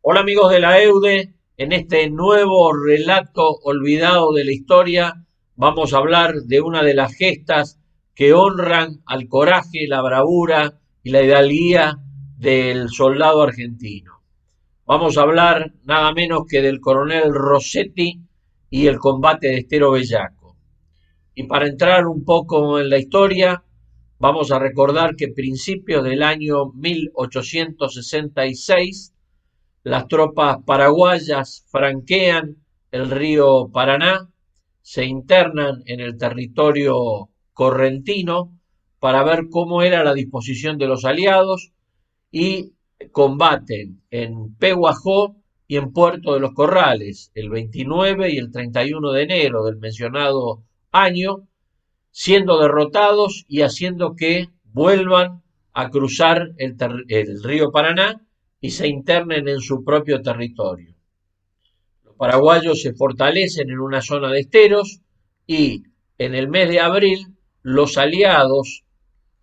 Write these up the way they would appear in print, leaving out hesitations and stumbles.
Hola amigos de la EUDE, en este nuevo relato olvidado de la historia vamos a hablar de una de las gestas que honran al coraje, la bravura y la hidalguía del soldado argentino. Vamos a hablar nada menos que del coronel Rossetti y el combate de Estero Bellaco. Y para entrar un poco en la historia, vamos a recordar que a principios del año 1866 las tropas paraguayas franquean el río Paraná, se internan en el territorio correntino para ver cómo era la disposición de los aliados y combaten en Pehuajó y en Puerto de los Corrales el 29 y el 31 de enero del mencionado año, siendo derrotados y haciendo que vuelvan a cruzar el río Paraná y se internen en su propio territorio. Los paraguayos se fortalecen en una zona de esteros y en el mes de abril los aliados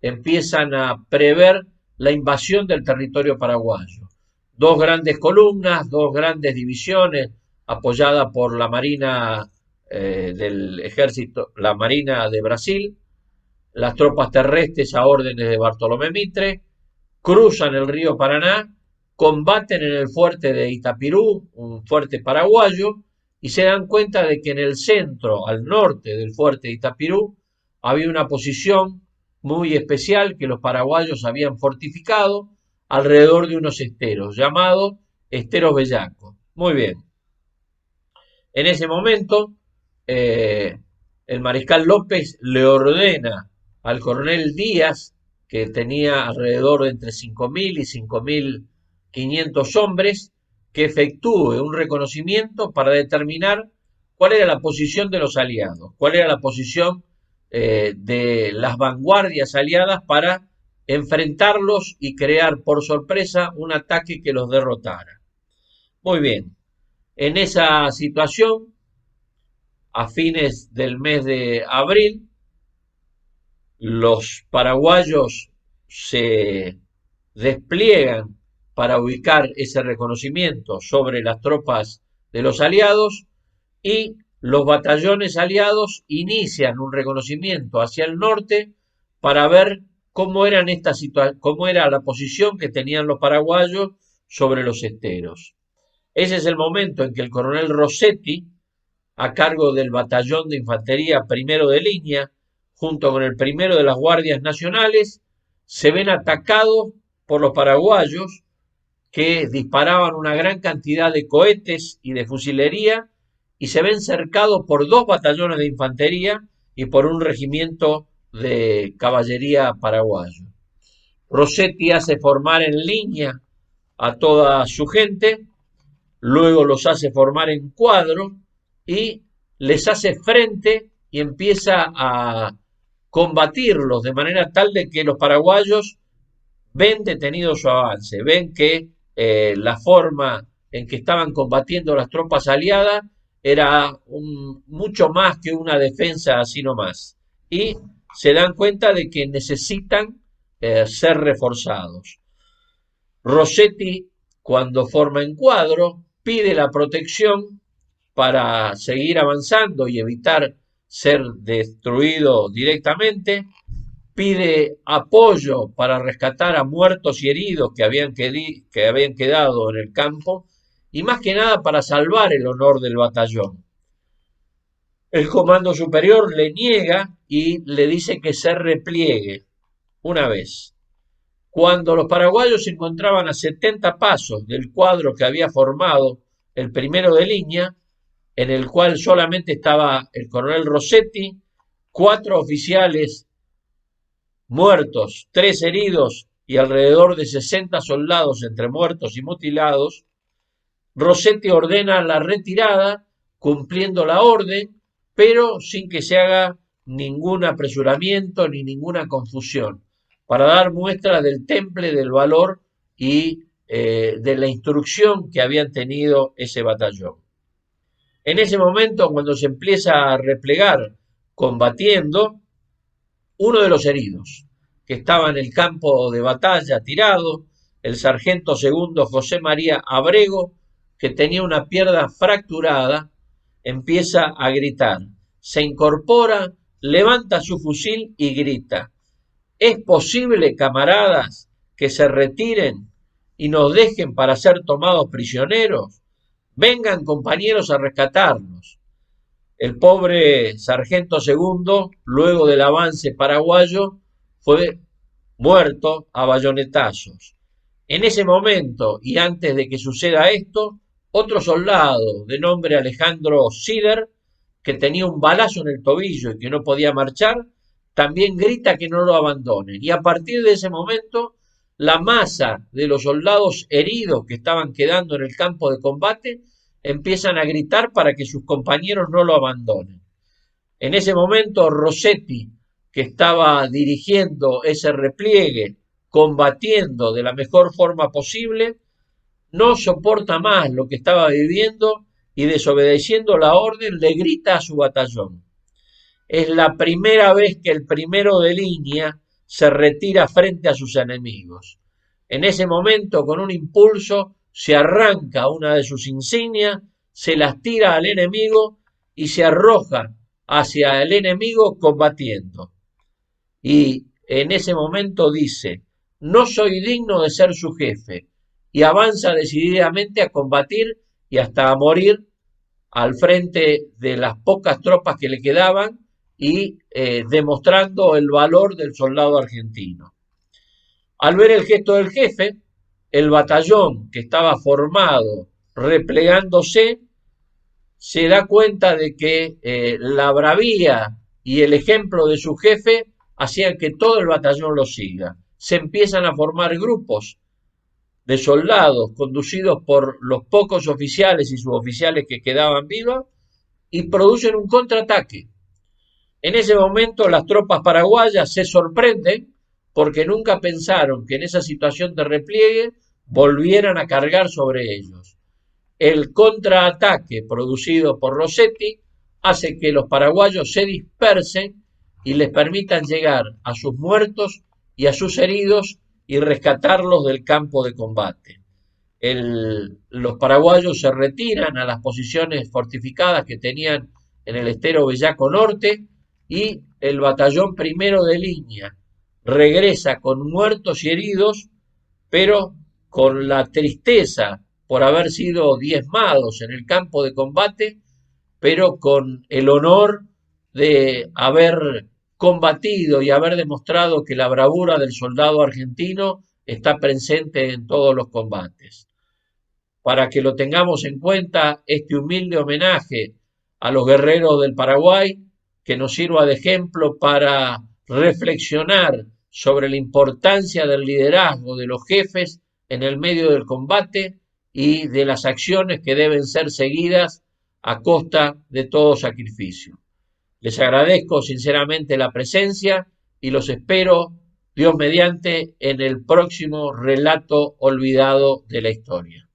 empiezan a prever la invasión del territorio paraguayo. Dos grandes columnas, dos grandes divisiones apoyadas por la Marina del Ejército, la Marina de Brasil, las tropas terrestres a órdenes de Bartolomé Mitre, cruzan el río Paraná, combaten en el fuerte de Itapirú, un fuerte paraguayo, y se dan cuenta de que en el centro, al norte del fuerte de Itapirú, había una posición muy especial que los paraguayos habían fortificado alrededor de unos esteros, llamados esteros Bellaco. Muy bien. En ese momento, el mariscal López le ordena al coronel Díaz, que tenía alrededor de entre 5.000 y 5.500 hombres, que efectúe un reconocimiento para determinar cuál era la posición de los aliados, cuál era la posición de las vanguardias aliadas para enfrentarlos y crear por sorpresa un ataque que los derrotara. Muy bien, en esa situación, a fines del mes de abril, los paraguayos se despliegan para ubicar ese reconocimiento sobre las tropas de los aliados y los batallones aliados inician un reconocimiento hacia el norte para ver cómo cómo era la posición que tenían los paraguayos sobre los esteros. Ese es el momento en que el coronel Rossetti, a cargo del batallón de infantería primero de línea, junto con el primero de las guardias nacionales, se ven atacados por los paraguayos que disparaban una gran cantidad de cohetes y de fusilería y se ven cercados por dos batallones de infantería y por un regimiento de caballería paraguayo. Rossetti hace formar en línea a toda su gente, luego los hace formar en cuadro y les hace frente y empieza a combatirlos de manera tal de que los paraguayos ven detenido su avance, ven que la forma en que estaban combatiendo las tropas aliadas era mucho más que una defensa así nomás. Y se dan cuenta de que necesitan ser reforzados. Rossetti, cuando forma en cuadro, pide la protección para seguir avanzando y evitar ser destruido directamente, pide apoyo para rescatar a muertos y heridos que habían quedado en el campo y más que nada para salvar el honor del batallón. El comando superior le niega y le dice que se repliegue una vez. Cuando los paraguayos se encontraban a 70 pasos del cuadro que había formado el primero de línea, en el cual solamente estaba el coronel Rossetti, 4 oficiales muertos, 3 heridos y alrededor de 60 soldados entre muertos y mutilados, Rossetti ordena la retirada, cumpliendo la orden, pero sin que se haga ningún apresuramiento ni ninguna confusión, para dar muestra del temple del valor y de la instrucción que habían tenido ese batallón. En ese momento, cuando se empieza a replegar combatiendo, uno de los heridos, que estaba en el campo de batalla tirado, el sargento segundo José María Abrego, que tenía una pierna fracturada, empieza a gritar, se incorpora, levanta su fusil y grita: ¿es posible, camaradas, que se retiren y nos dejen para ser tomados prisioneros? Vengan, compañeros, a rescatarnos. El pobre sargento segundo, luego del avance paraguayo, fue muerto a bayonetazos. En ese momento, y antes de que suceda esto, otro soldado de nombre Alejandro Sider, que tenía un balazo en el tobillo y que no podía marchar, también grita que no lo abandonen. Y a partir de ese momento, la masa de los soldados heridos que estaban quedando en el campo de combate empiezan a gritar para que sus compañeros no lo abandonen. En ese momento, Rossetti, que estaba dirigiendo ese repliegue, combatiendo de la mejor forma posible, no soporta más lo que estaba viviendo y, desobedeciendo la orden, le grita a su batallón. Es la primera vez que el primero de línea se retira frente a sus enemigos. En ese momento, con un impulso, se arranca una de sus insignias, se las tira al enemigo y se arroja hacia el enemigo combatiendo. Y en ese momento dice: no soy digno de ser su jefe, y avanza decididamente a combatir y hasta a morir al frente de las pocas tropas que le quedaban y demostrando el valor del soldado argentino. Al ver el gesto del jefe, el batallón que estaba formado replegándose se da cuenta de que la bravía y el ejemplo de su jefe hacían que todo el batallón lo siga. Se empiezan a formar grupos de soldados conducidos por los pocos oficiales y suboficiales que quedaban vivos y producen un contraataque. En ese momento las tropas paraguayas se sorprenden porque nunca pensaron que en esa situación de repliegue volvieran a cargar sobre ellos. El contraataque producido por Rossetti hace que los paraguayos se dispersen y les permitan llegar a sus muertos y a sus heridos y rescatarlos del campo de combate. Los paraguayos se retiran a las posiciones fortificadas que tenían en el estero Bellaco Norte y el batallón primero de línea regresa con muertos y heridos, pero con la tristeza por haber sido diezmados en el campo de combate, pero con el honor de haber combatido y haber demostrado que la bravura del soldado argentino está presente en todos los combates. Para que lo tengamos en cuenta, este humilde homenaje a los guerreros del Paraguay, que nos sirva de ejemplo para reflexionar sobre la importancia del liderazgo de los jefes en el medio del combate y de las acciones que deben ser seguidas a costa de todo sacrificio. Les agradezco sinceramente la presencia y los espero, Dios mediante, en el próximo relato olvidado de la historia.